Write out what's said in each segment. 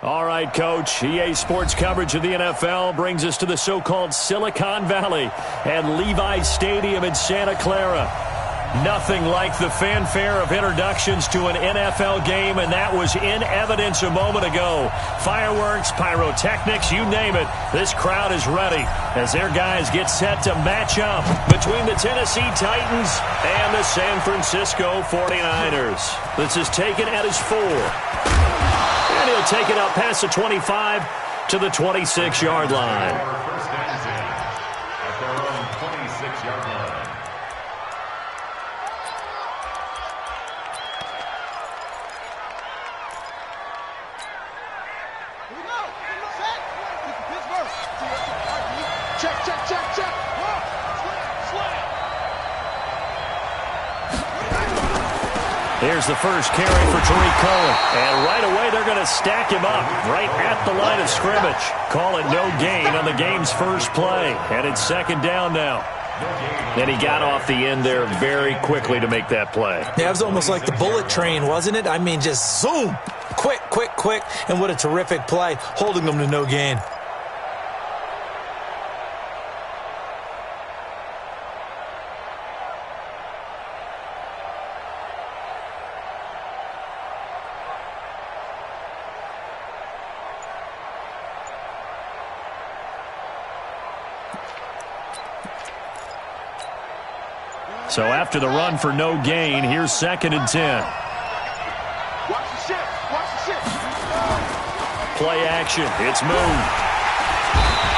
All right, Coach. EA Sports coverage of the NFL brings us to the so-called Silicon Valley and Levi's Stadium in Santa Clara. Nothing like the fanfare of introductions to an NFL game, and that was in evidence a moment ago. Fireworks, pyrotechnics, you name it. This crowd is ready as their guys get set to match up between the Tennessee Titans and the San Francisco 49ers. This is taken at his 4. And he'll take it up past the 25 to the 26-yard line. First down is in at their own 26-yard line. Here we go. Set. Pittsburgh. Check, check, check, check. Slam. Here's the first carry for Tariq Cohen. And right away, they're going to stack him up right at the line of scrimmage. Call it no gain on the game's first play. And it's second down now. And he got off the end there very quickly to make that play. Yeah, it was almost like the bullet train, wasn't it? I mean, just zoom. Quick, quick, quick. And what a terrific play, holding them to no gain. So after the run for no gain, here's second and 10. Watch the shit. Watch the shit. Play action. It's moved.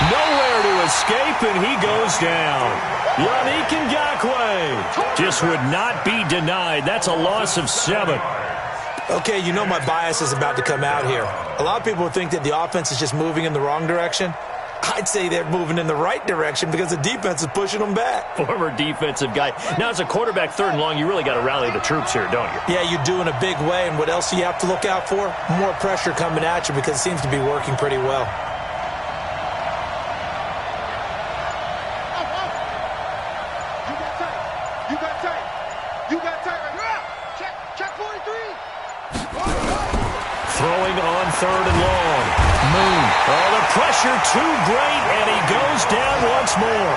Nowhere to escape, and he goes down. Yannick Ngakoue just would not be denied. That's a loss of 7. Okay, you know my bias is about to come out here. A lot of people think that the offense is just moving in the wrong direction. I'd say they're moving in the right direction because the defense is pushing them back. Former defensive guy. Now, as a quarterback, third and long, you really got to rally the troops here, don't you? Yeah, you do in a big way. And what else do you have to look out for? More pressure coming at you because it seems to be working pretty well. You got tight. You got tight. You got tight right now. Check 43. Throwing on third and long. Moon. Oh, the pressure too great, and he goes down once more.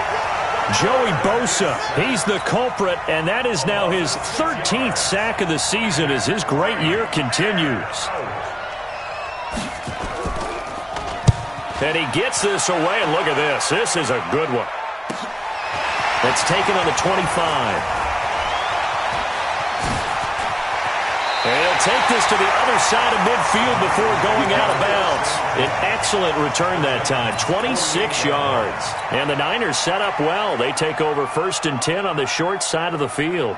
Joey Bosa, he's the culprit, and that is now his 13th sack of the season as his great year continues. And he gets this away, and look at this. This is a good one. It's taken on the 25. And he'll take this to the other side of midfield before going out of bounds. An excellent return that time, 26 yards. And the Niners set up well. They take over first and 10 on the short side of the field.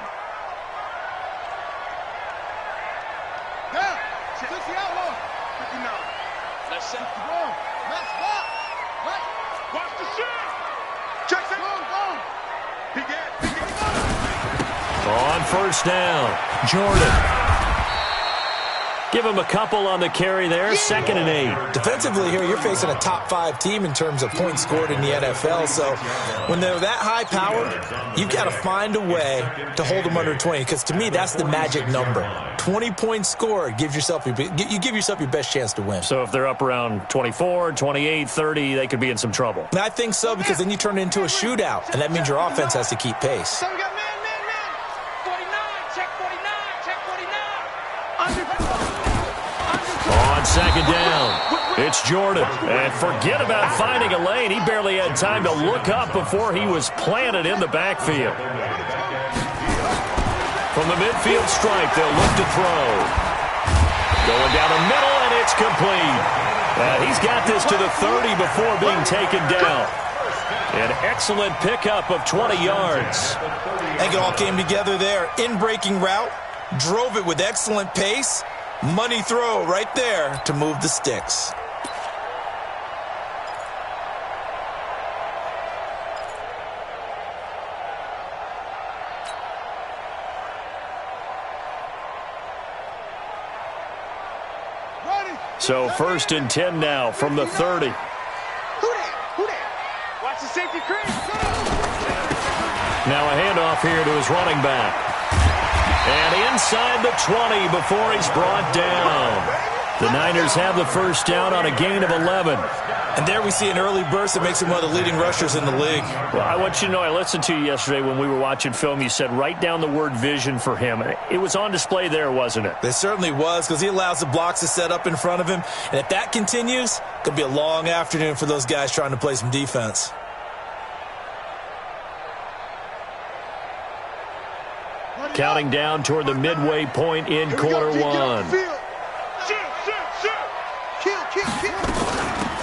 On first down, Jordan. Give him a couple on the carry there, second and 8. Defensively here, you're facing a top-5 team in terms of points scored in the NFL. So when they're that high-powered, you've got to find a way to hold them under 20. Because to me, that's the magic number. 20 points scored gives yourself you give yourself your best chance to win. So if they're up around 24, 28, 30, they could be in some trouble. And I think so, because then you turn it into a shootout, and that means your offense has to keep pace. So we got man. 49, check 49. On second down, it's Jordan. And forget about finding a lane. He barely had time to look up before he was planted in the backfield. From the midfield stripe, they'll look to throw. Going down the middle, and it's complete. He's got this to the 30 before being taken down. An excellent pickup of 20 yards. I think it all came together there. In-breaking route, drove it with excellent pace. Money throw right there to move the sticks. So first and 10 now from the 30. Who that? Watch the safety crease. Now a handoff here to his running back. And inside the 20 before he's brought down. The Niners have the first down on a gain of 11. And there we see an early burst that makes him one of the leading rushers in the league. Well, I want you to know, I listened to you yesterday when we were watching film. You said write down the word vision for him. It was on display there, wasn't it? It certainly was, because he allows the blocks to set up in front of him. And if that continues, it's going to be a long afternoon for those guys trying to play some defense. Counting down toward the midway point in quarter one.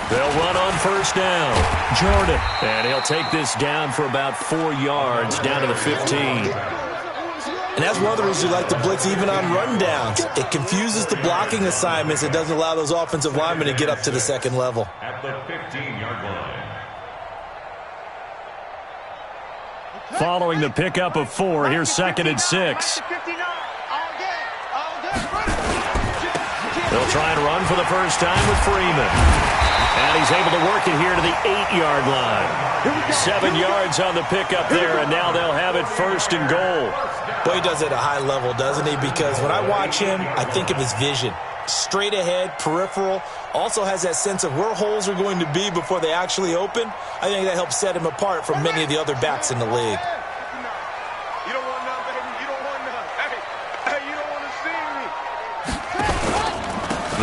They'll run on first down. Jordan. And he'll take this down for about 4 yards, down to the 15. And that's one of the reasons you like to blitz even on rundowns. It confuses the blocking assignments. It doesn't allow those offensive linemen to get up to the second level. At the 15-yard line. Following the pickup of 4, here's 2nd and 6. They'll try and run for the first time with Freeman. And he's able to work it here to the 8-yard line. 7 yards on the pickup there, and now they'll have it 1st and goal. Boy, he does it at a high level, doesn't he? Because when I watch him, I think of his vision. Straight ahead, peripheral, also has that sense of where holes are going to be before they actually open. I think that helps set him apart from many of the other backs in the league. You don't want none, baby. You don't want none. Hey, you don't want to see me.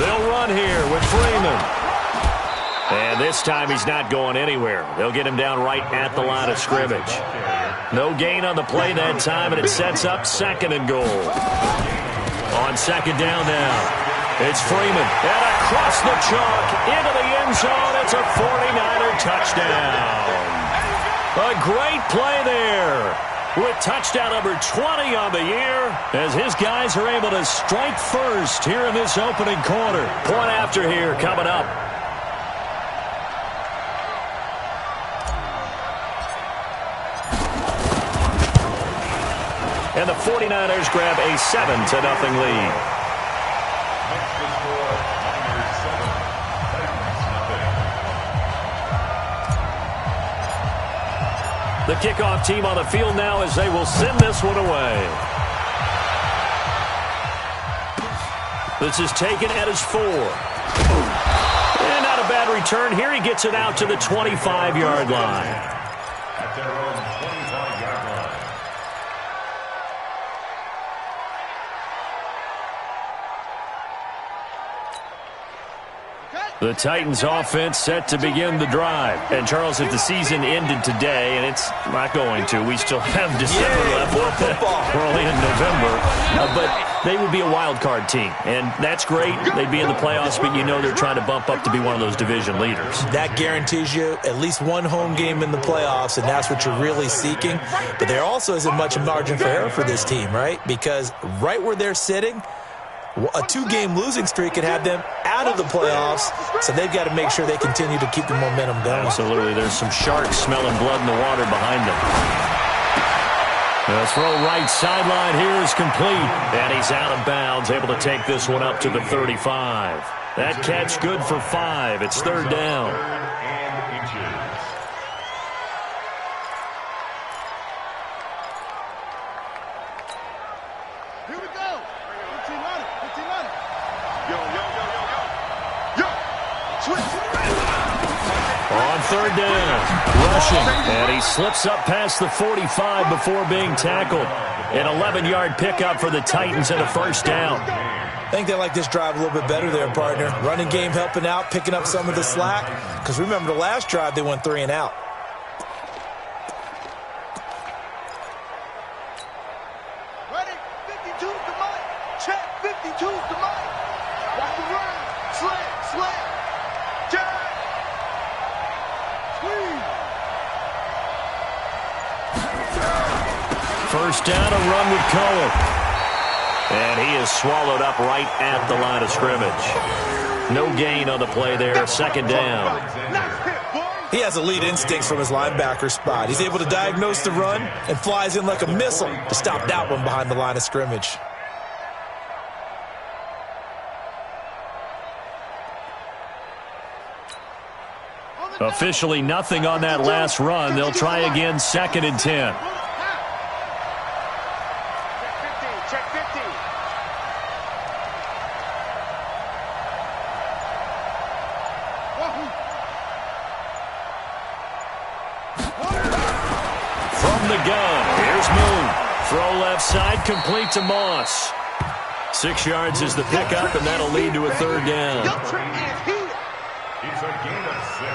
They'll run here with Freeman. And this time he's not going anywhere. They'll get him down right at the line of scrimmage. No gain on the play that time, and it sets up 2nd and goal. On 2nd down now, it's Freeman. And across the chalk into the end zone. It's a 49er touchdown. A great play there, with touchdown number 20 on the year, as his guys are able to strike first here in this opening quarter. Point after here coming up. And the 49ers grab a 7-0 lead. Makes the score Niners 7, Titans nothing. The kickoff team on the field now as they will send this one away. This is taken at his 4. And not a bad return. Here he gets it out to the 25-yard line. At their own 25-yard line. The Titans offense set to begin the drive. And Charles, if the season ended today, and it's not going to, we still have December left. We're only in November. But they would be a wild card team. And that's great. They'd be in the playoffs, but you know they're trying to bump up to be one of those division leaders. That guarantees you at least one home game in the playoffs, and that's what you're really seeking. But there also isn't much margin for error for this team, right? Because right where they're sitting, a 2-game losing streak could have them out of the playoffs, so they've got to make sure they continue to keep the momentum going. Absolutely. There's some sharks smelling blood in the water behind them. The throw right sideline here is complete, and he's out of bounds, able to take this one up to the 35. That catch good for 5. It's 3rd down. 3rd and inches. Here we go. 1500. Yo. Switch. On 3rd down, rushing, and he slips up past the 45 before being tackled. An 11-yard pickup for the Titans and a 1st down. I think they like this drive a little bit better there, partner. Running game helping out, picking up some of the slack. Because remember, the last drive, they went 3 and out. Ready? 52 to Mike. Check. 52 to Mike. Watch the run. Slam. Check. Squeeze. 1st down, a run with Cohen. And he is swallowed up right at the line of scrimmage. No gain on the play there. 2nd down. He has elite instincts from his linebacker spot. He's able to diagnose the run and flies in like a missile to stop that one behind the line of scrimmage. Officially nothing on that last run. They'll try again, 2nd and 10. Check 15. outside, complete to Moss. 6 yards is the pickup, and that'll lead to a third down. It's a gain of 6,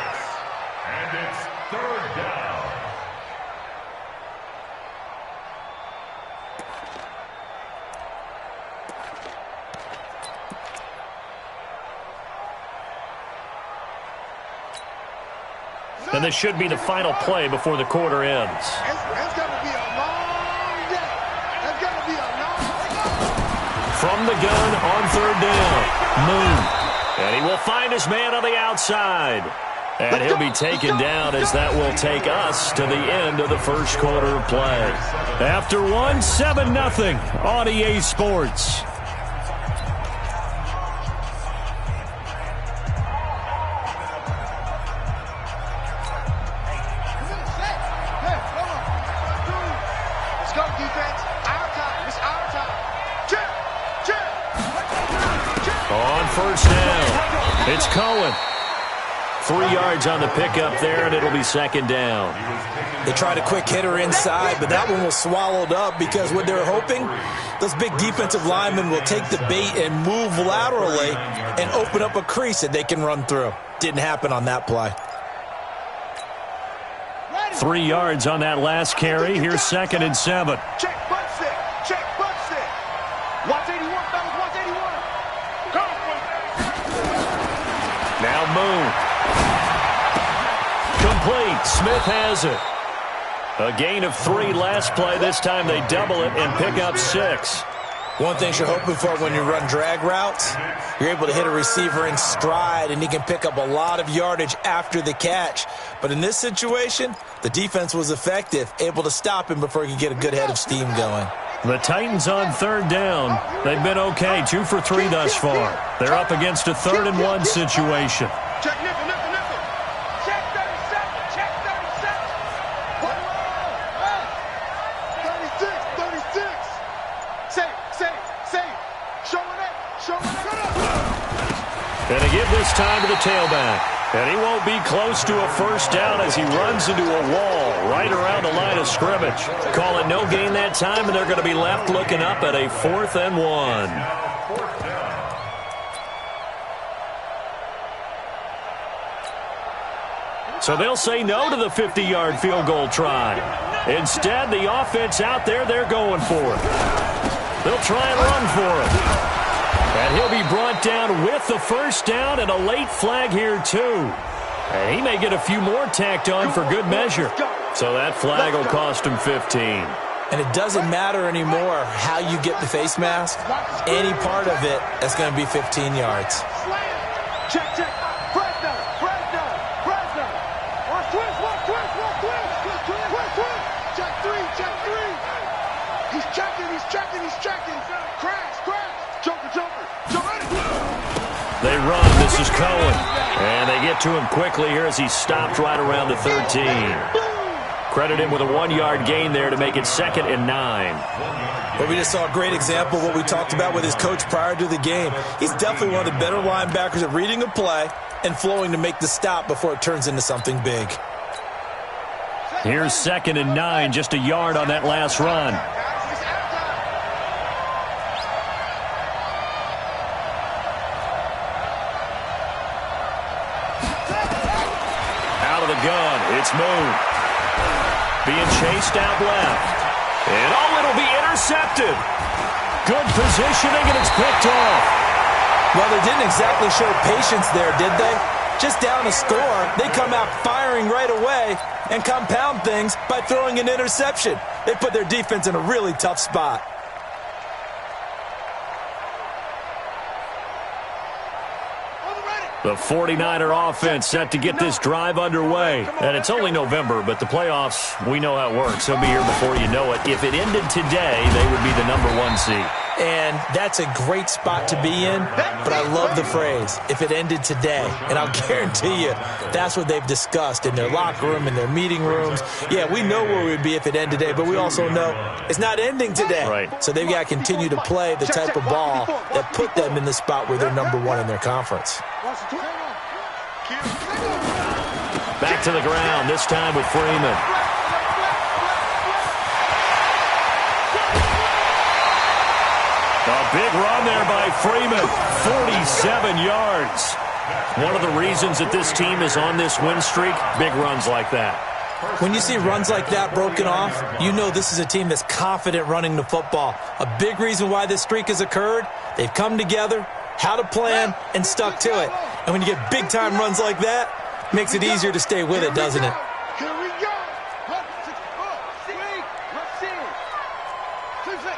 and it's third down. And this should be the final play before the quarter ends. It's going to be a long day. It's going to be a long day. From the gun on third down, Moon. And he will find his man on the outside. And he'll be taken down as that will take us to the end of the first quarter of play. After one, 7-0 on EA Sports. First down. It's Cohen. 3 yards on the pickup there, and it'll be second down. They tried a quick hitter inside, but that one was swallowed up because what they're hoping, those big defensive linemen will take the bait and move laterally and open up a crease that they can run through. Didn't happen on that play. 3 yards on that last carry. Here's 2nd and 7. Check, butt stick. Check, butt stick. 181, fellas, 181. Now Moon. Complete. Smith has it. A gain of 3 last play. This time they double it and pick up 6. One thing you're hoping for when you run drag routes, you're able to hit a receiver in stride, and he can pick up a lot of yardage after the catch. But in this situation, the defense was effective, able to stop him before he could get a good head of steam going. The Titans on third down. They've been okay, 2 for 3 thus far. They're up against a 3rd and 1 situation. Check nickel, nickel, nickel. Check 37, check 37. What? 36, 36. Say. Showing up. And they give this time to the tailback. And he won't be close to a first down as he runs into a wall right around the line of scrimmage. Call it no gain that time, and they're going to be left looking up at a 4th and 1. So they'll say no to the 50-yard field goal try. Instead, the offense out there, they're going for it. They'll try and run for it. And he'll be brought down with the first down and a late flag here, too. And he may get a few more tacked on for good measure. So that flag will cost him 15. And it doesn't matter anymore how you get the face mask. Any part of it is going to be 15 yards. Check. Fresno. Twist. Check three. He's checking. Crash. Joker. They run. This is Cohen. And they get to him quickly here as he stopped right around the 13. Credit him with a 1-yard gain there to make it 2nd and 9. Well, we just saw a great example of what we talked about with his coach prior to the game. He's definitely one of the better linebackers at reading a play and flowing to make the stop before it turns into something big. Here's 2nd and 9, just a yard on that last run. Out of the gun, it's Moon. Being chased out left. And it'll be intercepted. Good positioning, and it's picked off. Well, they didn't exactly show patience there, did they? Just down a score, they come out firing right away and compound things by throwing an interception. They put their defense in a really tough spot. The 49er offense set to get this drive underway. And it's only November, but the playoffs, we know how it works. They'll be here before you know it. If it ended today, they would be the #1 seed. And that's a great spot to be in, but I love the phrase, if it ended today. And I'll guarantee you, that's what they've discussed in their locker room, in their meeting rooms. Yeah, we know where we'd be if it ended today, but we also know it's not ending today. Right. So they've got to continue to play the type of ball that put them in the spot where they're #1 in their conference. Back to the ground, this time with Freeman. A big run there by Freeman, 47 yards. One of the reasons that this team is on this win streak, big runs like that. When you see runs like that broken off, you know this is a team that's confident running the football. A big reason why this streak has occurred, they've come together, had a plan, and stuck to it. And when you get big-time runs like that, it makes it easier to stay with it, doesn't it? Here we go. 1, 6, 4, 3, let's see. 2, 6.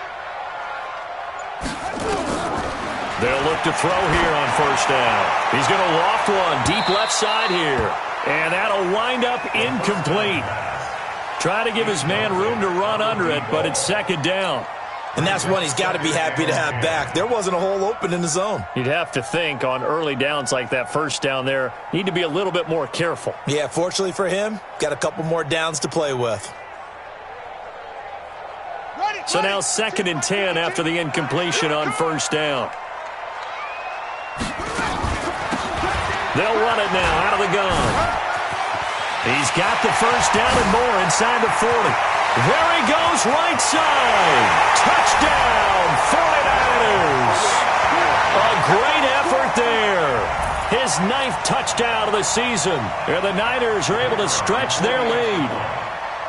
They'll look to throw here on first down. He's going to loft one deep left side here. And that'll wind up incomplete. Try to give his man room to run under it, but it's second down. And that's one he's got to be happy to have back. There wasn't a hole open in the zone. You'd have to think on early downs like that first down there, need to be a little bit more careful. Yeah, fortunately for him, got a couple more downs to play with. So now 2nd and 10 after the incompletion on first down. They'll run it now out of the gun. He's got the first down and more inside the 40. There he goes, right side. Touchdown, 49ers. A great effort there. His 9th touchdown of the season. And the Niners are able to stretch their lead.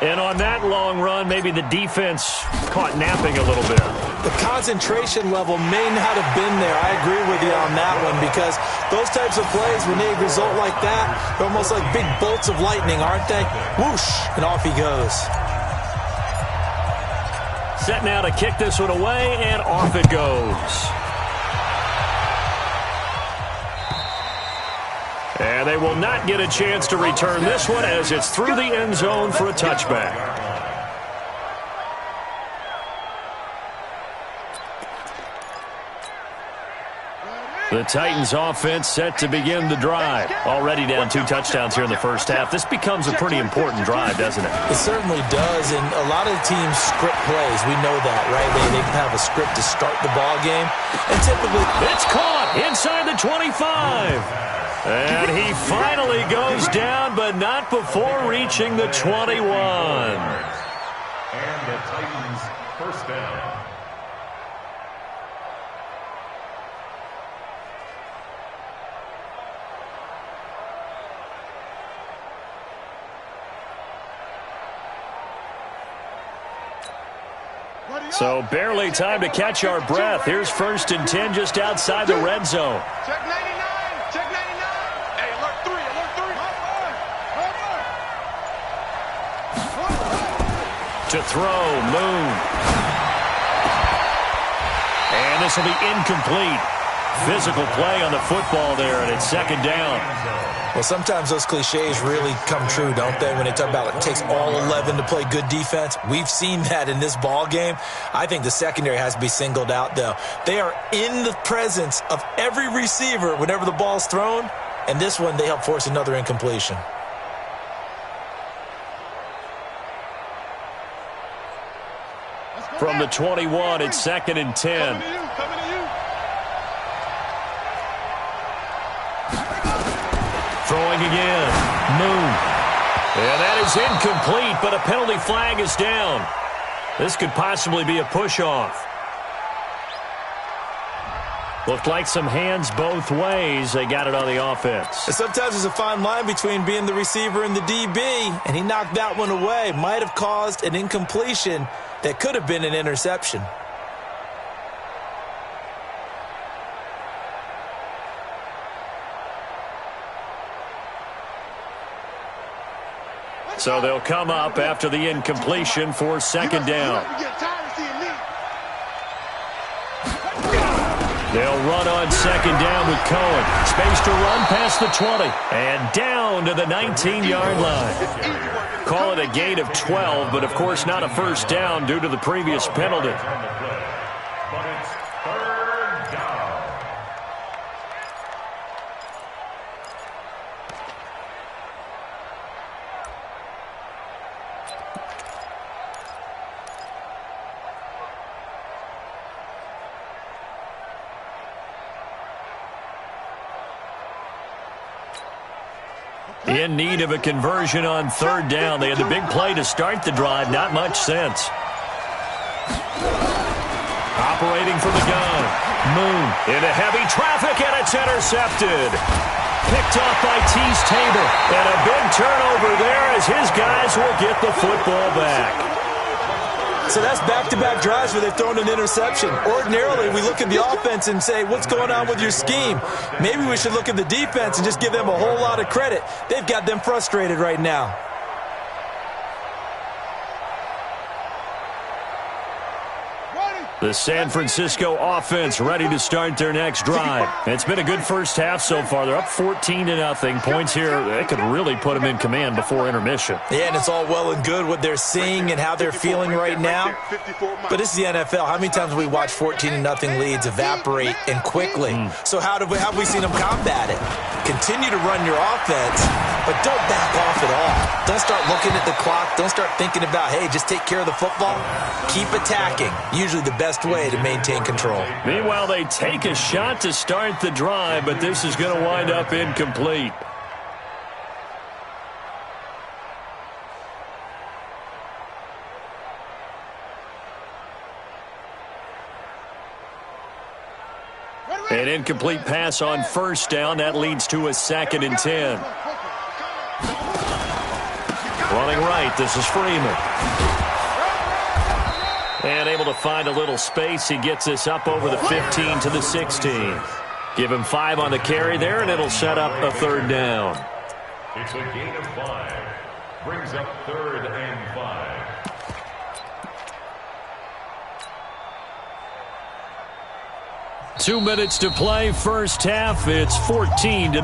And on that long run, maybe the defense caught napping a little bit. The concentration level may not have been there. I agree with you on that one because those types of plays, when they result like that, they're almost like big bolts of lightning, aren't they? Whoosh, and off he goes. Set now to kick this one away, and off it goes. And they will not get a chance to return this one as it's through the end zone for a touchback. The Titans offense set to begin the drive. Already down 2 touchdowns here in the first half. This becomes a pretty important drive, doesn't it? It certainly does, and a lot of the teams script plays. We know that, right? They have a script to start the ball game. And typically, it's caught inside the 25. And he finally goes down, but not before reaching the 21. And the Titans first down. So barely time to catch our breath. Here's 1st and 10 just outside the red zone. Check 99. Check 99. Hey, alert 3. Alert 3. To throw, Moon. And this will be incomplete. Physical play on the football there, and it's 2nd down. Well, sometimes those cliches really come true, don't they? When they talk about it takes all 11 to play good defense. We've seen that in this ball game. I think the secondary has to be singled out, though. They are in the presence of every receiver whenever the ball's thrown, and this one they help force another incompletion. From the 21, it's 2nd and 10. Throwing again. Moon. And that is incomplete, but a penalty flag is down. This could possibly be a push-off. Looked like some hands both ways. They got it on the offense. And sometimes there's a fine line between being the receiver and the DB, and he knocked that one away. Might have caused an incompletion that could have been an interception. So they'll come up after the incompletion for 2nd down. They'll run on 2nd down with Cohen. Space to run past the 20. And down to the 19-yard line. Call it a gain of 12, but of course not a first down due to the previous penalty. But it's 3rd down. In need of a conversion on 3rd down. They had the big play to start the drive. Not much sense. separating from the gun. Moon into heavy traffic, and it's intercepted. Picked off by Tease Tabor. And a big turnover there as his guys will get the football back. So that's back-to-back drives where they've thrown an interception. Ordinarily, we look at the offense and say, what's going on with your scheme? Maybe we should look at the defense and just give them a whole lot of credit. They've got them frustrated right now. The San Francisco offense ready to start their next drive. It's been a good first half so far. They're up 14-0. Points here, they could really put them in command before intermission. Yeah, and it's all well and good what they're seeing and how they're feeling right now. But this is the NFL. How many times have we watched 14-0 leads evaporate and quickly? So how have we seen them combat it? Continue to run your offense, but don't back off at all. Don't start looking at the clock. Don't start thinking about, hey, just take care of the football. Keep attacking. Usually the best way to maintain control. Meanwhile, they take a shot to start the drive, but this is going to wind up incomplete. An incomplete pass on first down. That leads to a 2nd and 10. Running right, this is Freeman. And able to find a little space. He gets us up over the 15 to the 16. Give him 5 on the carry there, and it'll set up a 3rd down. It's a gain of 5. Brings up 3rd and 5. Two minutes to play, first half. It's 14-0.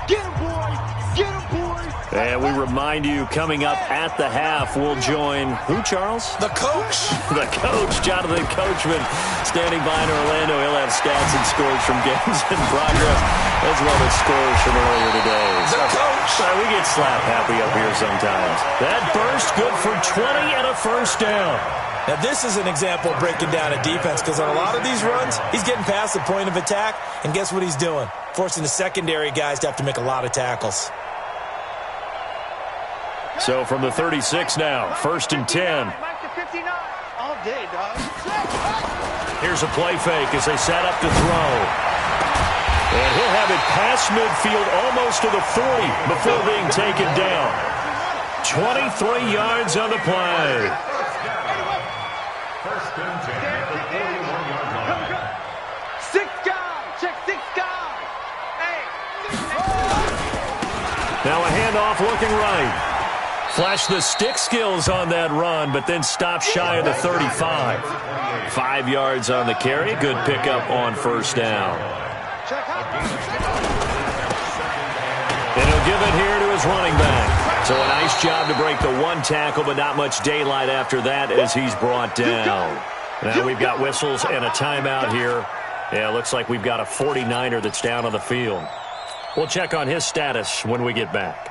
Get him, boy! Get him, boy! And we remind you, coming up at the half, we'll join who, Charles? The coach. The coach, Jonathan Coachman, standing by in Orlando. He'll have stats and scores from games in progress, as well as scores from earlier today. The coach. We get slap happy up here sometimes. That burst good for 20 and a first down. Now, this is an example of breaking down a defense, because on a lot of these runs, he's getting past the point of attack, and guess what he's doing? Forcing the secondary guys to have to make a lot of tackles. So from the 36 now, 1st and 10. All day, dog. Here's a play fake as they set up to throw. And he'll have it past midfield almost to the 40 before being taken down. 23 yards on the play. First and 10 at the 41-yard line. 6 guys. Check 6 guys. Hey. Now a handoff looking right. Flash the stick skills on that run, but then stop shy of the 35. 5 yards on the carry. Good pickup on first down. And he'll give it here to his running back. So a nice job to break the 1 tackle, but not much daylight after that as he's brought down. Now we've got whistles and a timeout here. Yeah, looks like we've got a 49er that's down on the field. We'll check on his status when we get back.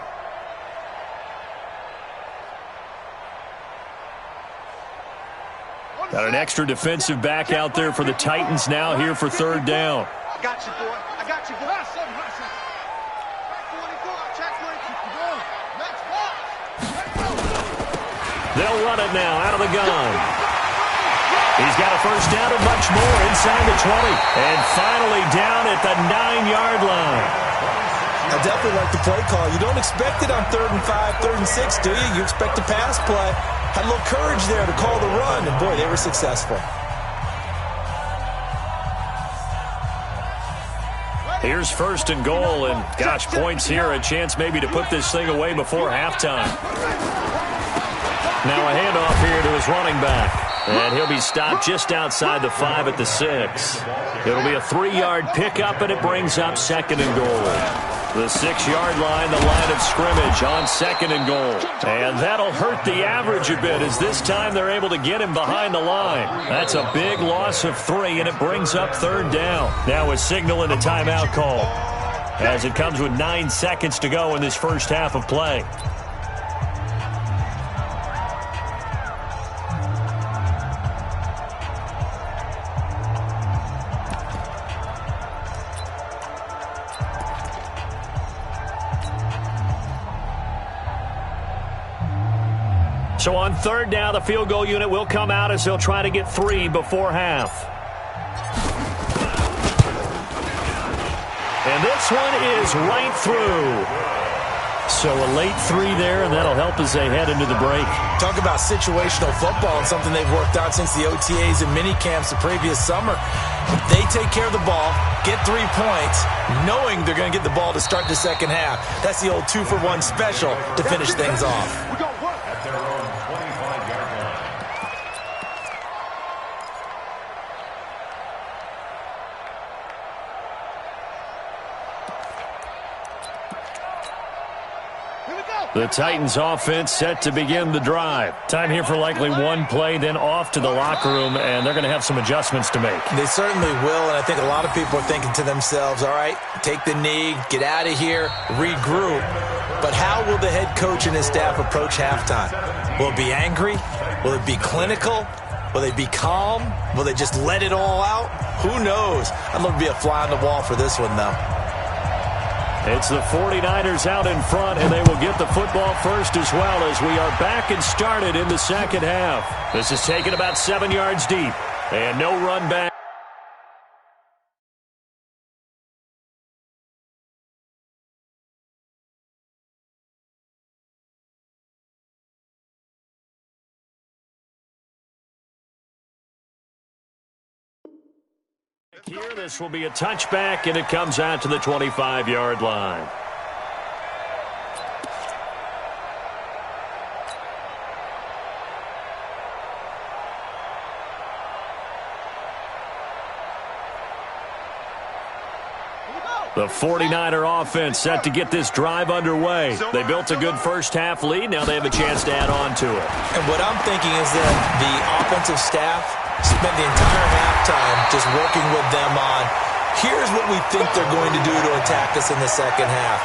Got an extra defensive back out there for the Titans now here for 3rd down. I got you, boy. I got you, boy. 44. Check 44. They'll run it now out of the gun. He's got a first down and much more inside the 20. And finally down at the 9-yard line. I definitely like the play call. You don't expect it on 3rd and 5, 3rd and 6, do you? You expect a pass play. Had a little courage there to call the run, and boy, they were successful. Here's 1st and goal, and gosh, points here, a chance maybe to put this thing away before halftime. Now a handoff here to his running back, and he'll be stopped just outside the 5 at the 6. It'll be a 3-yard pickup, and it brings up 2nd and goal. The 6-yard line, the line of scrimmage on 2nd and goal. And that'll hurt the average a bit as this time they're able to get him behind the line. That's a big loss of 3, and it brings up 3rd down. Now a signal and a timeout call as it comes with 9 seconds to go in this first half of play. So on third down, the field goal unit will come out as they'll try to get 3 before half. And this one is right through. So a late 3 there, and that'll help as they head into the break. Talk about situational football and something they've worked on since the OTAs and mini camps the previous summer. If they take care of the ball, get 3 points, knowing they're going to get the ball to start the second half. That's the old 2-for-1 special to finish things off. At their own 25-yard line. The Titans offense set to begin the drive. Time here for likely one play, then off to the locker room, and they're going to have some adjustments to make. They certainly will, and I think a lot of people are thinking to themselves, all right, take the knee, get out of here, regroup. But how will the head coach and his staff approach halftime? Will it be angry? Will it be clinical? Will they be calm? Will they just let it all out? Who knows? I'd love to be a fly on the wall for this one, though. It's the 49ers out in front, and they will get the football first as well as we are back and started in the second half. This is taken about 7 yards deep, and no run back. Here, this will be a touchback, and it comes out to the 25-yard line. The 49er offense set to get this drive underway. They built a good first-half lead. Now they have a chance to add on to it. And what I'm thinking is that the offensive staff spent the entire halftime just working with them on, here's what we think they're going to do to attack us in the second half.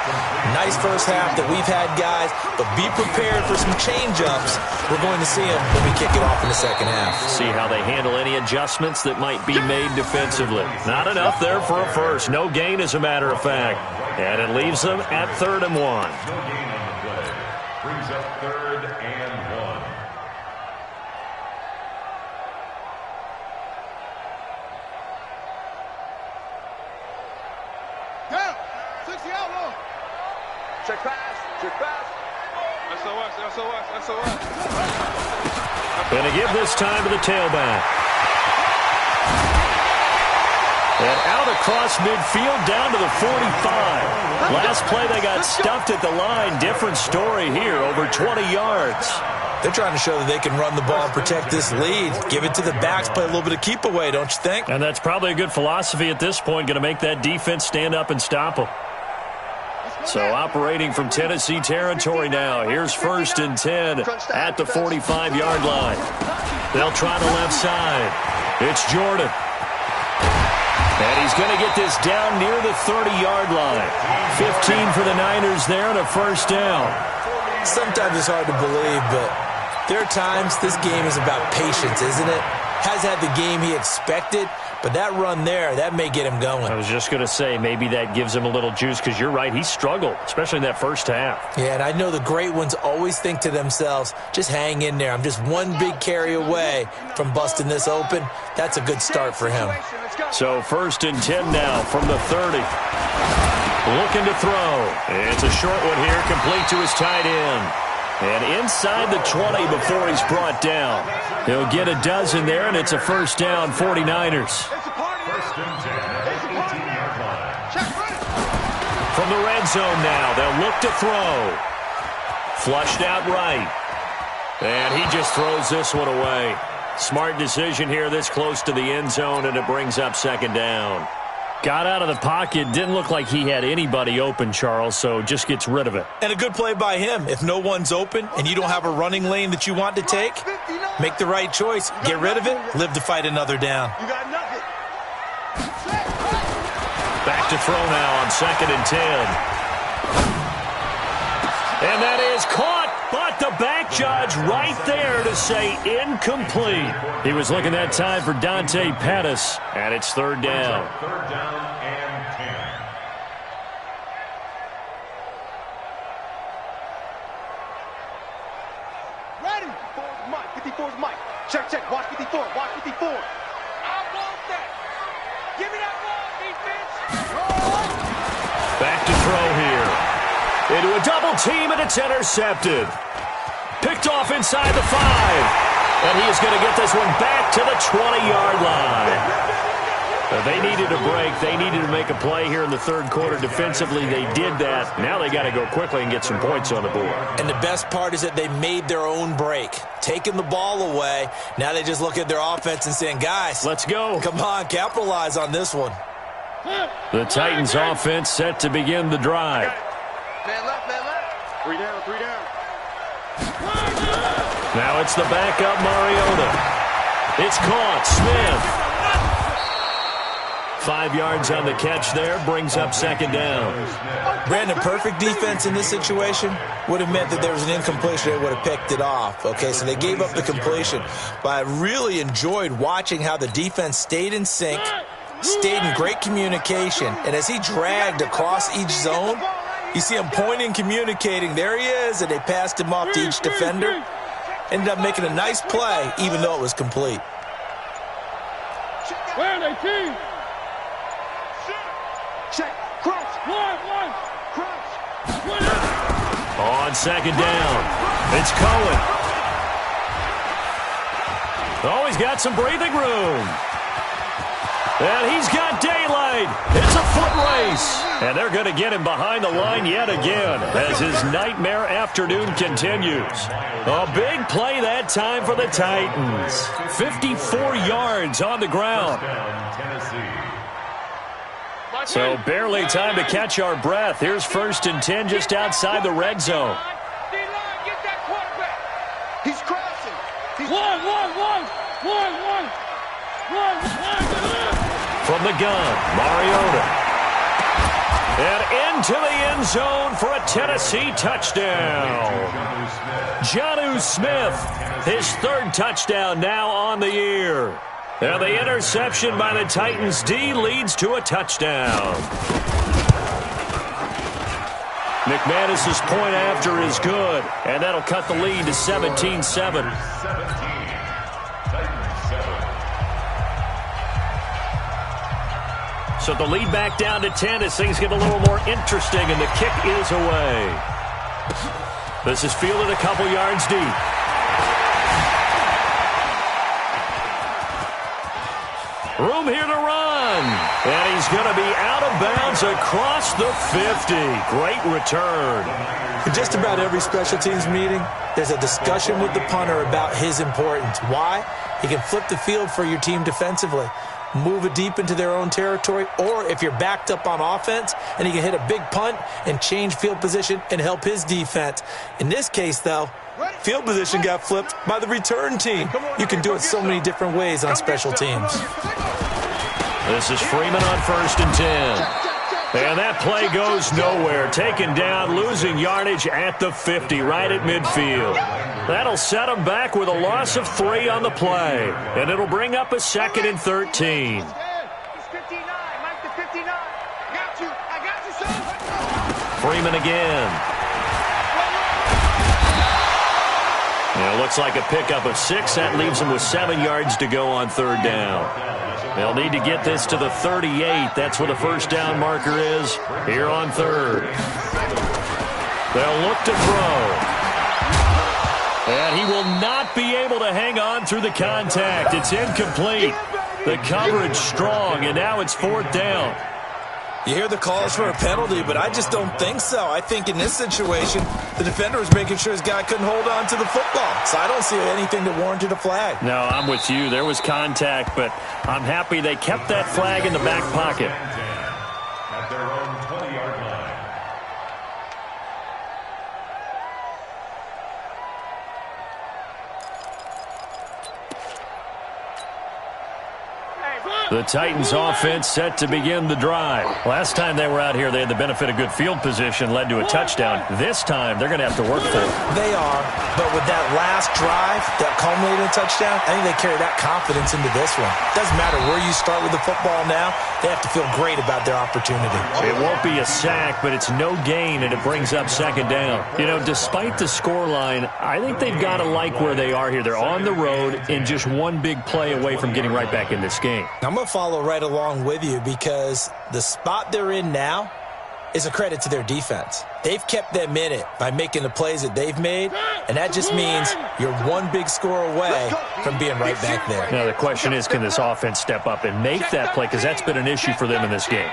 Nice first half that we've had, guys, but be prepared for some change-ups. We're going to see them when we kick it off in the second half. See how they handle any adjustments that might be made defensively. Not enough there for a first. No gain, as a matter of fact. And it leaves them at 3rd and 1. No gain on the play. Brings up 3rd and 1. Down. 60 out long. Check pass. Check pass. SOS. Going to give this time to the tailback. And out across midfield down to the 45. Last play they got stuffed at the line. Different story here, over 20 yards. They're trying to show that they can run the ball and protect this lead. Give it to the backs, play a little bit of keep away, don't you think? And that's probably a good philosophy at this point, going to make that defense stand up and stop them. So operating from Tennessee territory now. Here's 1st and 10 at the 45-yard line. They'll try the left side. It's Jordan. And he's going to get this down near the 30-yard line. 15 for the Niners there and a first down. Sometimes it's hard to believe, but there are times this game is about patience, isn't it? Has had the game he expected, but that run there, that may get him going. I was just going to say, maybe that gives him a little juice, because you're right, he struggled, especially in that first half. Yeah, and I know the great ones always think to themselves, just hang in there. I'm just one big carry away from busting this open. That's a good start for him. So 1st and 10 now from the 30. Looking to throw. It's a short one here, complete to his tight end. And inside the 20 before he's brought down. He'll get a dozen there, and it's a first down, 49ers. 1st and 10 at the 18-yard line. From the red zone now, they'll look to throw. Flushed out right. And he just throws this one away. Smart decision here this close to the end zone, and it brings up 2nd down. Got out of the pocket. Didn't look like he had anybody open, Charles, so just gets rid of it. And a good play by him. If no one's open and you don't have a running lane that you want to take, make the right choice. Get rid of it. Live to fight another down. You got nothing. Back to throw now on 2nd and 10. And that is caught, but the back judge right there to say incomplete. He was looking that time for Dante Pettis, and it's 3rd down. 3rd down and 10. Ready. 54's Mike. Check, check. Watch 54. Watch 54. I want that. Give me that ball, defense. Back to throw here. Into a double team, and it's intercepted. Picked off inside the 5. And he is going to get this one back to the 20-yard line. They needed a break. They needed to make a play here in the third quarter. Defensively, they did that. Now they got to go quickly and get some points on the board. And the best part is that they made their own break, taking the ball away. Now they just look at their offense and saying, guys, let's go. Come on, capitalize on this one. The Titans offense set to begin the drive. Man left, man left. 3 down, 3 down. Now it's the backup Mariota. It's caught. Smith. 5 yards on the catch there, brings up second down. Brandon, perfect defense in this situation would have meant that there was an incompletion. They would have picked it off. Okay, so they gave up the completion. But I really enjoyed watching how the defense stayed in sync, stayed in great communication, and as he dragged across each zone, you see him pointing, communicating. There he is, and they passed him off to each defender. Ended up making a nice play, even though it was complete. Where are they, team? Check. Crouch. One. Crouch. On second down, it's Cohen. Oh, he's got some breathing room. And he's got daylight. It's a foot race. And they're going to get him behind the line yet again as his nightmare afternoon continues. A big play that time for the Titans. 54 yards on the ground. So barely time to catch our breath. Here's 1st and 10 just outside the red zone. He's crossing. One. From the gun, Mariota. And into the end zone for a Tennessee touchdown. Jonnu Smith, his 3rd touchdown now on the year. And the interception by the Titans D leads to a touchdown. McManus's point after is good, and that'll cut the lead to 17-7. So the lead back down to 10 as things get a little more interesting, and the kick is away. This is fielded a couple yards deep. Room here to run. And he's going to be out of bounds across the 50. Great return. In just about every special teams meeting, there's a discussion with the punter about his importance. Why? He can flip the field for your team defensively, move it deep into their own territory, or if you're backed up on offense, and he can hit a big punt and change field position and help his defense. In this case, though, field position got flipped by the return team. You can do it so many different ways on special teams. This is Freeman on 1st and 10. And that play goes nowhere. Taken down, losing yardage at the 50, right at midfield. That'll set him back with a loss of 3 on the play. And it'll bring up a 2nd and 13. He's 59. Mike the 59. I got you, son. Freeman again. Now, looks like a pickup of 6. That leaves him with 7 yards to go on 3rd down. They'll need to get this to the 38. That's where the first down marker is here on 3rd. They'll look to throw. And he will not be able to hang on through the contact. It's incomplete. The coverage strong, and now it's 4th down. You hear the calls for a penalty, but I just don't think so. I think in this situation, the defender was making sure his guy couldn't hold on to the football. So I don't see anything that warranted a flag. No, I'm with you. There was contact, but I'm happy they kept that flag in the back pocket. At their own 20-yard line. The Titans offense set to begin the drive. Last time they were out here, they had the benefit of good field position, led to a touchdown. This time, they're going to have to work for it. They are, but with that last drive that culminated in a touchdown, I think they carry that confidence into this one. Doesn't matter where you start with the football now, they have to feel great about their opportunity. It won't be a sack, but it's no gain, and it brings up second down. You know, despite the scoreline, I think they've got to like where they are here. They're on the road and just one big play away from getting right back in this game. I'm going to follow right along with you because the spot they're in now is a credit to their defense. They've kept them in it by making the plays that they've made, and that just means you're one big score away from being right back there. Now, the question is, can this offense step up and make that play? Because that's been an issue for them in this game.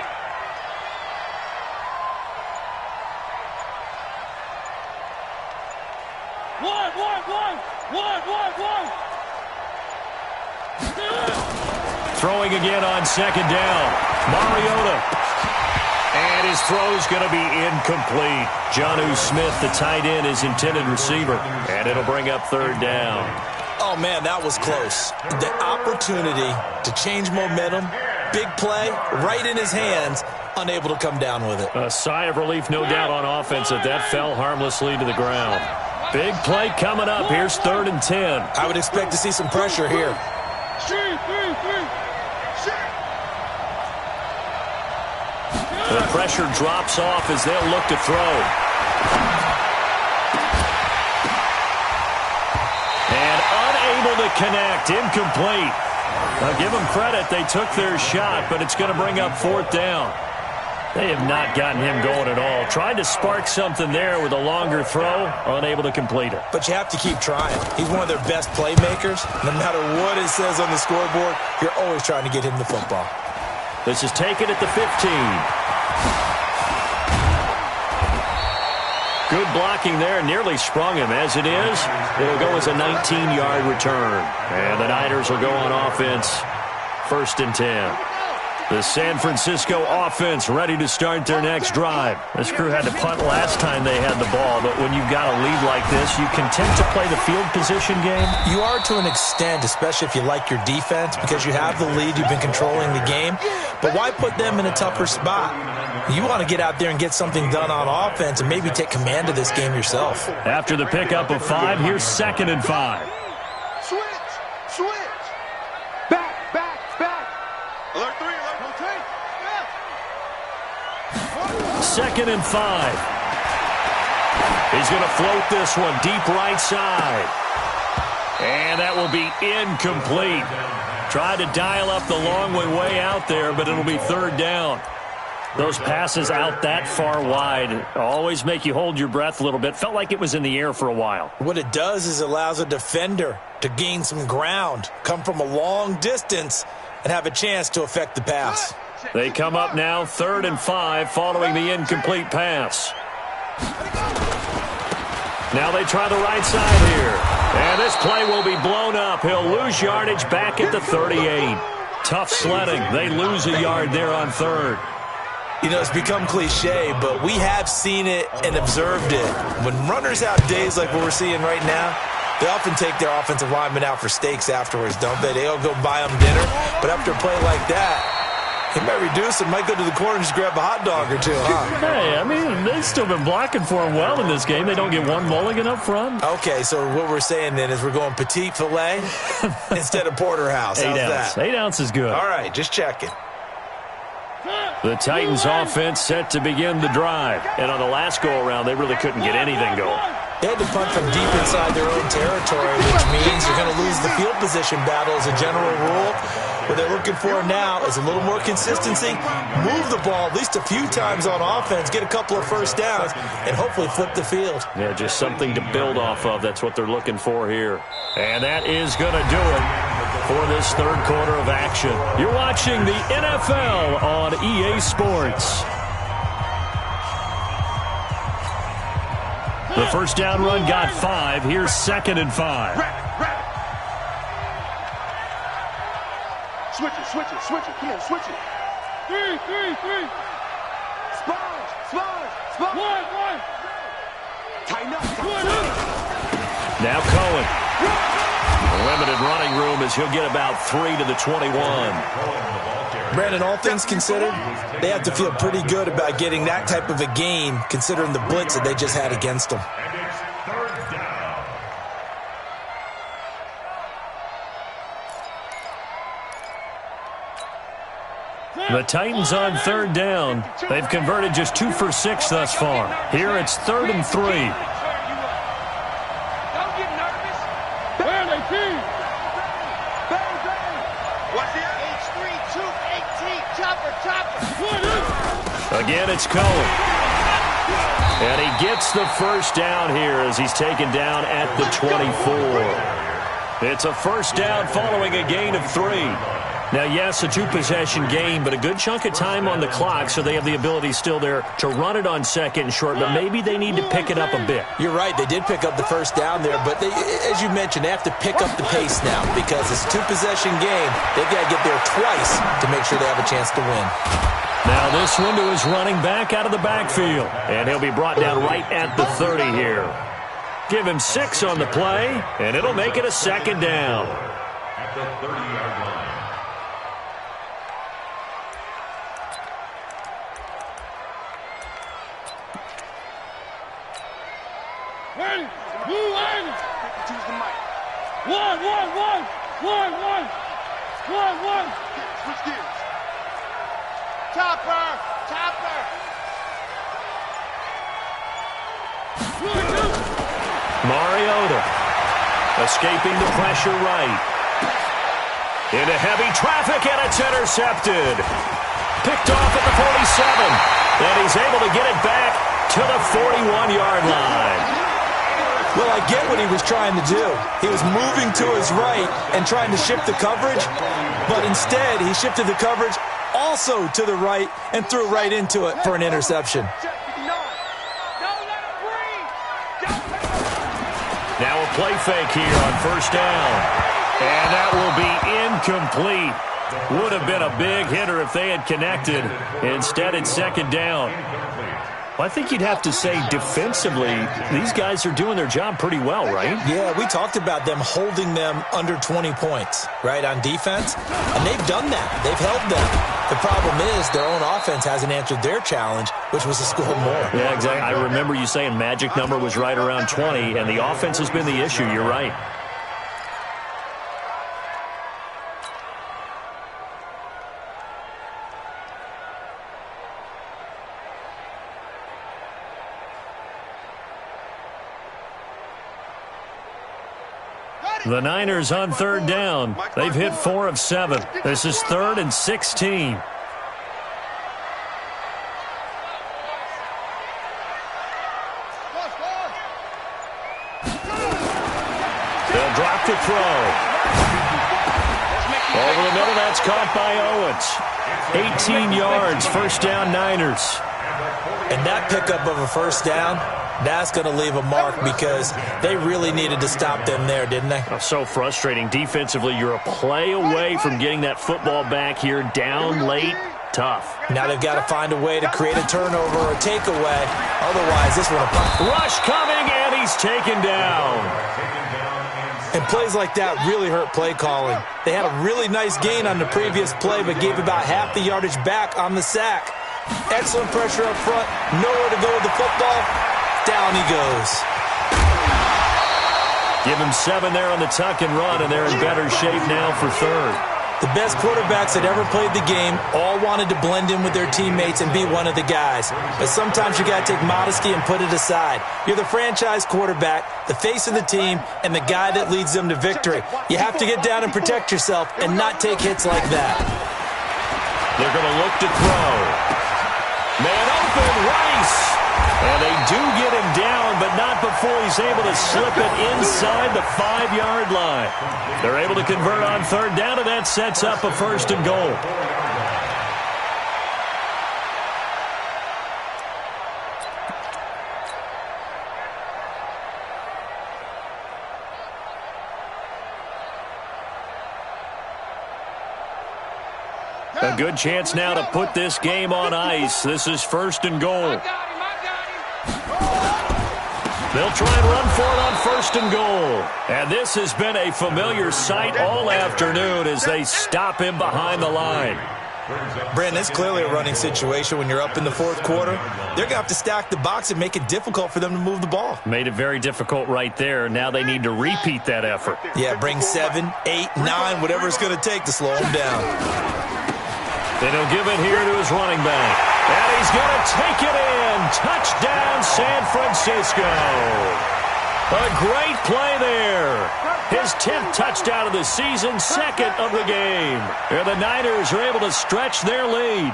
Throwing again on second down. Mariota. And his throw's going to be incomplete. Jonnu Smith, the tight end, is intended receiver. And it'll bring up third down. Oh, man, that was close. The opportunity to change momentum, big play, right in his hands, unable to come down with it. A sigh of relief, no doubt, on offense that fell harmlessly to the ground. Big play coming up. Here's 3rd and 10. I would expect to see some pressure here. The pressure drops off as they'll look to throw. And unable to connect. Incomplete. Now give them credit. They took their shot, but it's going to bring up 4th down. They have not gotten him going at all. Tried to spark something there with a longer throw, unable to complete it. But you have to keep trying. He's one of their best playmakers. No matter what it says on the scoreboard, you're always trying to get him the football. This is taken at the 15. Good blocking there, nearly sprung him. As it is, it'll go as a 19-yard return. And the Niners will go on offense, 1st and 10. The San Francisco offense ready to start their next drive. This crew had to punt last time they had the ball, but when you've got a lead like this, you content to play the field position game? You are to an extent, especially if you like your defense, because you have the lead, you've been controlling the game. But why put them in a tougher spot? You want to get out there and get something done on offense and maybe take command of this game yourself. After the pickup of 5, here's 2nd and 5. Switch. Back. Alert 3, alert, rotate. Yeah. 2nd and 5. He's going to float this one deep right side. And that will be incomplete. Tried to dial up the long way out there, but it'll be 3rd down. Those passes out that far wide always make you hold your breath a little bit. Felt like it was in the air for a while. What it does is it allows a defender to gain some ground, come from a long distance, and have a chance to affect the pass. They come up now 3rd and 5 following the incomplete pass. Now they try the right side here. And this play will be blown up. He'll lose yardage back at the 38. Tough sledding. They lose a yard there on 3rd. You know, it's become cliche, but we have seen it and observed it. When runners have days like what we're seeing right now, they often take their offensive linemen out for steaks afterwards, don't they? They'll go buy them dinner. But after a play like that, they might reduce it, might go to the corner and just grab a hot dog or two, huh? Hey, I mean, they've still been blocking for him well in this game. They don't get one mulligan up front. Okay, so what we're saying then is we're going petite filet instead of porterhouse. How's that? 8 ounce is good. All right, just checking. The Titans offense set to begin the drive. And on the last go-around, they really couldn't get anything going. They had to punt from deep inside their own territory, which means you're going to lose the field position battle as a general rule. What they're looking for now is a little more consistency, move the ball at least a few times on offense, get a couple of first downs, and hopefully flip the field. Yeah, just something to build off of. That's what they're looking for here. And that is going to do it for this 3rd quarter of action. You're watching the NFL on EA Sports. The first down run got 5. Here's 2nd and 5. Switch it. Come on, switch it. 3. Sponge. 1. Tighten up. Now Cohen. Limited running room as he'll get about 3 to the 21. Brandon, all things considered, they have to feel pretty good about getting that type of a gain considering the blitz that they just had against them. And it's third down. The Titans on third down. They've converted just 2 for 6 thus far. Here it's 3rd and 3. Don't get nervous. Where they keep? Bang, bang. What's it? H3-2-18. Chopper. Again, it's Cohen. And he gets the first down here as he's taken down at the 24. It's a first down following a gain of 3. Now, yes, a 2-possession game, but a good chunk of time on the clock, so they have the ability still there to run it on second and short, but maybe they need to pick it up a bit. You're right. They did pick up the first down there, but as you mentioned, they have to pick up the pace now because it's a 2-possession game. They've got to get there twice to make sure they have a chance to win. Now this one to his running back out of the backfield, and he'll be brought down right at the 30 here. Give him 6 on the play, and it'll make it a second down. At the 30-yard line. Ready? Move in. Choose the mic. One. Switch gears. Chopper. Mariota escaping the pressure right. Into heavy traffic, and it's intercepted. Picked off at the 47. And he's able to get it back to the 41-yard line. Well, I get what he was trying to do. He was moving to his right and trying to shift the coverage, but instead he shifted the coverage also to the right and threw right into it for an interception. Now a play fake here on first down. And that will be incomplete. Would have been a big hitter if they had connected. Instead, it's second down. Well, I think you'd have to say defensively, these guys are doing their job pretty well, right? Yeah, we talked about them holding them under 20 points, right, on defense. And they've done that. They've held them. The problem is their own offense hasn't answered their challenge, which was to score more. Yeah, exactly. I remember you saying magic number was right around 20, and the offense has been the issue. You're right. The Niners on third down. They've hit 4 of 7. This is 3rd and 16. They'll drop to throw. Over the middle, that's caught by Owens. 18 yards, first down Niners. And that pickup of a first down, that's going to leave a mark because they really needed to stop them there, didn't they? Oh, so frustrating. Defensively, you're a play away from getting that football back here down late. Tough. Now they've got to find a way to create a turnover or a takeaway. Otherwise, this one will... Rush coming, and he's taken down. And plays like that really hurt play calling. They had a really nice gain on the previous play, but gave about half the yardage back on the sack. Excellent pressure up front. Nowhere to go with the football. Down he goes. Give him 7 there on the tuck and run, and they're in better shape now for third. The best quarterbacks that ever played the game all wanted to blend in with their teammates and be one of the guys. But sometimes you got to take modesty and put it aside. You're the franchise quarterback, the face of the team, and the guy that leads them to victory. You have to get down and protect yourself and not take hits like that. They're going to look to throw. Man open, Rice. And they do get him down, but not before he's able to slip it inside the 5-yard line. They're able to convert on third down, and that sets up a first and goal. A good chance now to put this game on ice. This is first and goal. They'll try and run for it on 1st and goal. And this has been a familiar sight all afternoon as they stop him behind the line. Brandon, it's clearly a running situation when you're up in the 4th quarter. They're going to have to stack the box and make it difficult for them to move the ball. Made it very difficult right there. Now they need to repeat that effort. Yeah, bring 7, 8, 9, whatever it's going to take to slow them down. Then he'll give it here to his running back. And he's going to take it in. Touchdown, San Francisco. A great play there. His 10th touchdown of the season, 2nd of the game. And the Niners are able to stretch their lead.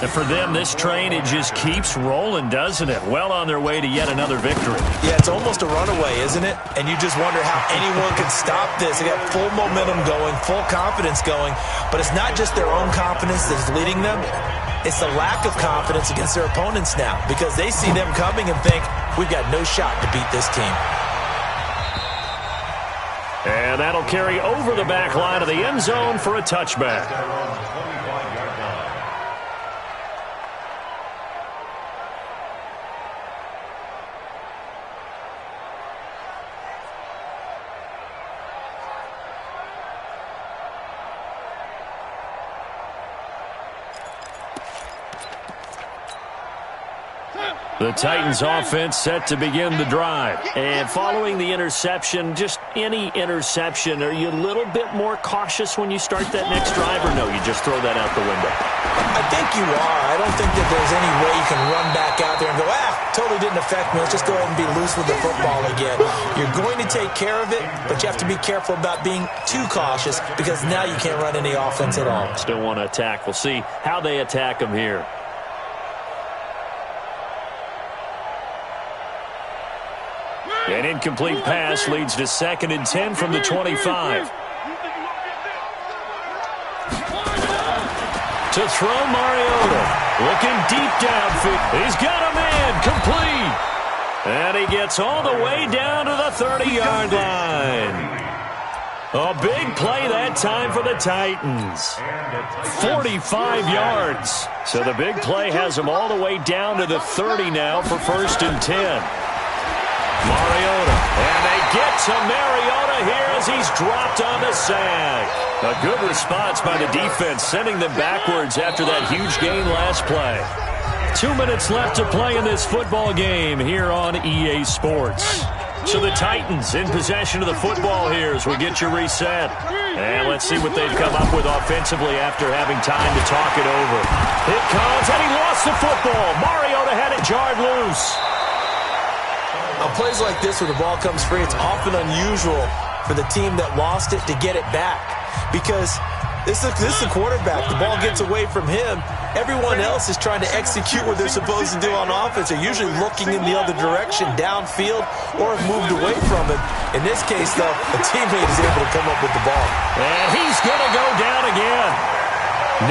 And for them, this train, it just keeps rolling, doesn't it? Well on their way to yet another victory. Yeah, it's almost a runaway, isn't it? And you just wonder how anyone can stop this. They got full momentum going, full confidence going. But it's not just their own confidence that's leading them. It's the lack of confidence against their opponents now because they see them coming and think, we've got no shot to beat this team. And that'll carry over the back line of the end zone for a touchback. The Titans offense set to begin the drive. And following the interception, just any interception, are you a little bit more cautious when you start that next drive, or no, you just throw that out the window? I think you are. I don't think that there's any way you can run back out there and go, totally didn't affect me. Let's just go ahead and be loose with the football again. You're going to take care of it, but you have to be careful about being too cautious because now you can't run any offense at all. Still want to attack. We'll see how they attack them here. An incomplete pass leads to 2nd and 10 from the 25. To throw Mariota. Looking deep downfield. He's got a man. Complete. And he gets all the way down to the 30-yard line. A big play that time for the Titans. 45 yards. So the big play has him all the way down to the 30 now for 1st and 10. Mariota, and they get to Mariota here as he's dropped on the sack. A good response by the defense, sending them backwards after that huge gain last play. 2 minutes left to play in this football game here on EA Sports. So the Titans in possession of the football here as we get you reset. And let's see what they've come up with offensively after having time to talk it over. It comes, and he lost the football. Mariota had it jarred loose. On plays like this where the ball comes free, it's often unusual for the team that lost it to get it back because this is a quarterback. The ball gets away from him. Everyone else is trying to execute what they're supposed to do on offense. They're usually looking in the other direction, downfield, or have moved away from it. In this case, though, a teammate is able to come up with the ball. And he's going to go down again.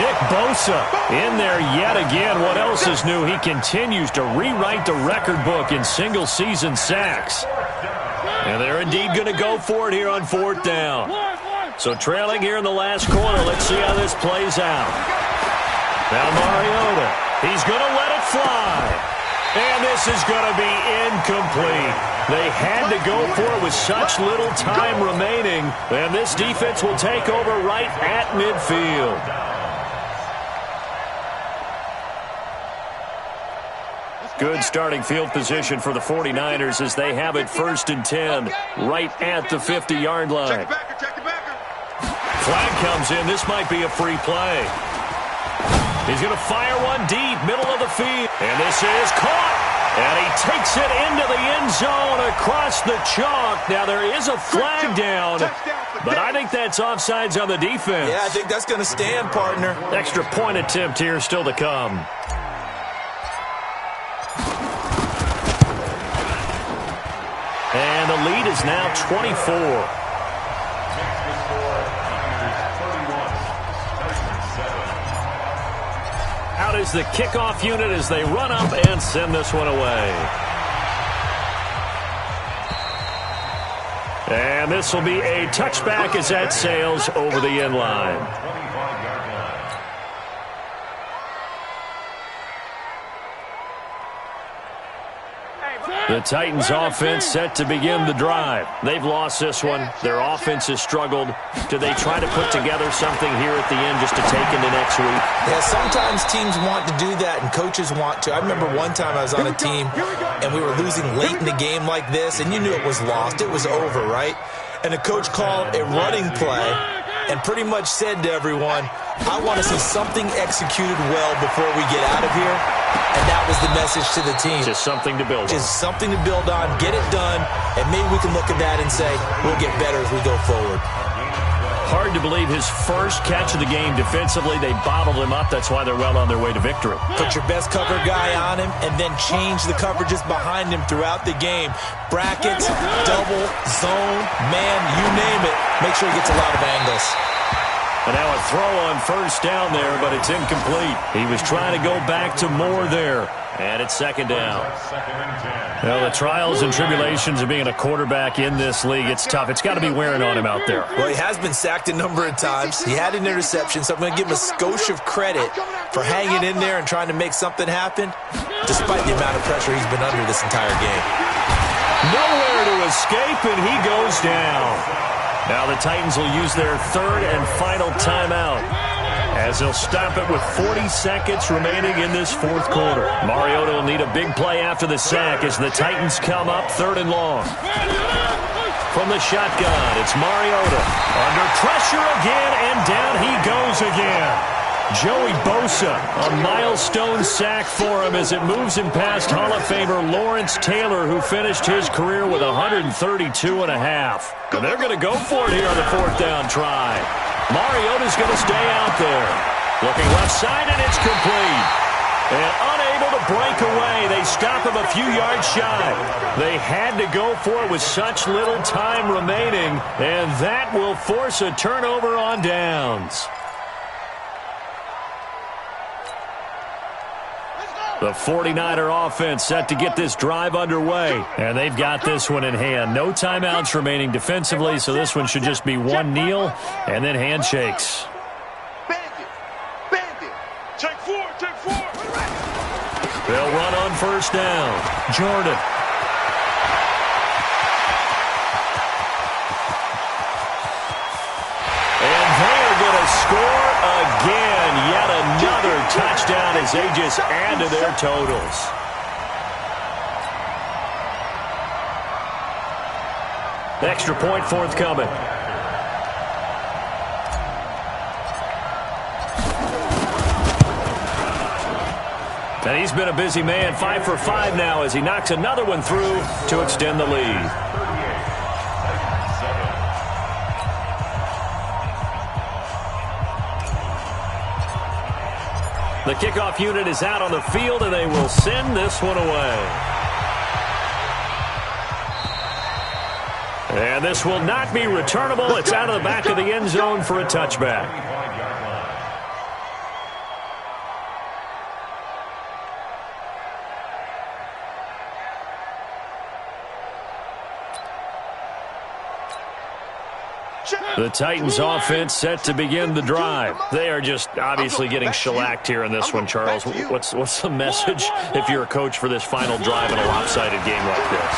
Nick Bosa in there yet again. What else is new? He continues to rewrite the record book in single-season sacks. And they're indeed going to go for it here on 4th down. So trailing here in the last quarter. Let's see how this plays out. Now Mariota. He's going to let it fly. And this is going to be incomplete. They had to go for it with such little time remaining. And this defense will take over right at midfield. Good starting field position for the 49ers as they have it 1st and 10 right at the 50-yard line. Flag comes in. This might be a free play. He's going to fire one deep, middle of the field. And this is caught. And he takes it into the end zone across the chalk. Now there is a flag down, but I think that's offsides on the defense. Yeah, I think that's going to stand, partner. Extra point attempt here still to come. And the lead is now 24. Out is the kickoff unit as they run up and send this one away. And this will be a touchback as that sails over the end line. The Titans offense set to begin the drive. They've lost this one. Their offense has struggled. Do they try to put together something here at the end just to take into next week? Yeah, sometimes teams want to do that and coaches want to. I remember one time I was on a team and we were losing late in the game like this, and you knew it was lost. It was over, right? And the coach called a running play and pretty much said to everyone, I want to see something executed well before we get out of here. And that was the message to the team. Just something to build on. Just something to build on, get it done, and maybe we can look at that and say, we'll get better as we go forward. Hard to believe his first catch of the game defensively. They bottled him up. That's why they're well on their way to victory. Put your best cover guy on him and then change the coverages behind him throughout the game. Brackets, double, zone, man, you name it. Make sure he gets a lot of angles. And now a throw on first down there, but it's incomplete. He was trying to go back to Moore there. And it's second down. Well, the trials and tribulations of being a quarterback in this league, it's tough. It's got to be wearing on him out there. Well, he has been sacked a number of times. He had an interception, so I'm going to give him a skosh of credit for hanging in there and trying to make something happen, despite the amount of pressure he's been under this entire game. Nowhere to escape, and he goes down. Now the Titans will use their third and final timeout, as they'll stop it with 40 seconds remaining in this fourth quarter. Mariota will need a big play after the sack as the Titans come up third and long. From the shotgun, it's Mariota. Under pressure again, and down he goes again. Joey Bosa, a milestone sack for him as it moves him past Hall of Famer Lawrence Taylor, who finished his career with 132.5. And they're going to go for it here on the fourth down try. Mariota's going to stay out there. Looking left side, and it's complete. And unable to break away. They stop him a few yards shy. They had to go for it with such little time remaining, and that will force a turnover on downs. The 49er offense set to get this drive underway, and they've got this one in hand. No timeouts remaining defensively, so this one should just be one kneel and then handshakes. Take four. They'll run on first down. Jordan. And they're going to score again. Yet another touchdown as they just add to their totals. Extra point forthcoming. And he's been a busy man, 5 for 5 now as he knocks another one through to extend the lead. The kickoff unit is out on the field, and they will send this one away. And this will not be returnable. It's out of the back of the end zone for a touchback. The Titans offense set to begin the drive. They are just obviously getting shellacked here in this one, Charles. What's the message if you're a coach for this final drive in a lopsided game like this?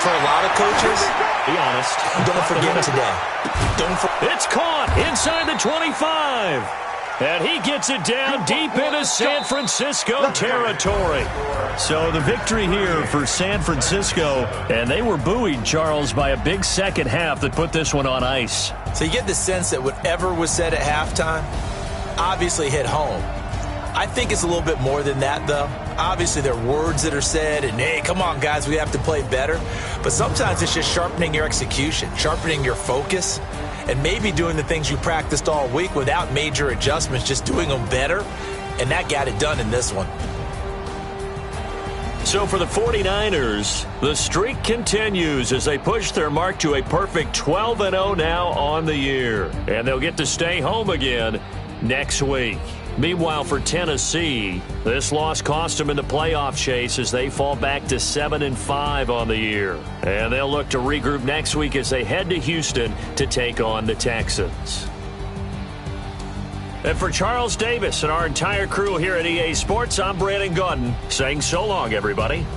For a lot of coaches, be honest. Don't forget today. It's caught inside the 25. And he gets it down deep into San Francisco territory. So the victory here for San Francisco, and they were buoyed, Charles, by a big second half that put this one on ice. So you get the sense that whatever was said at halftime obviously hit home. I think it's a little bit more than that, though. Obviously, there are words that are said, and, hey, come on, guys, we have to play better. But sometimes it's just sharpening your execution, sharpening your focus, and maybe doing the things you practiced all week without major adjustments, just doing them better, and that got it done in this one. So for the 49ers, the streak continues as they push their mark to a perfect 12-0 now on the year. And they'll get to stay home again next week. Meanwhile, for Tennessee, this loss cost them in the playoff chase as they fall back to 7-5 on the year. And they'll look to regroup next week as they head to Houston to take on the Texans. And for Charles Davis and our entire crew here at EA Sports, I'm Brandon Gaudin saying so long, everybody.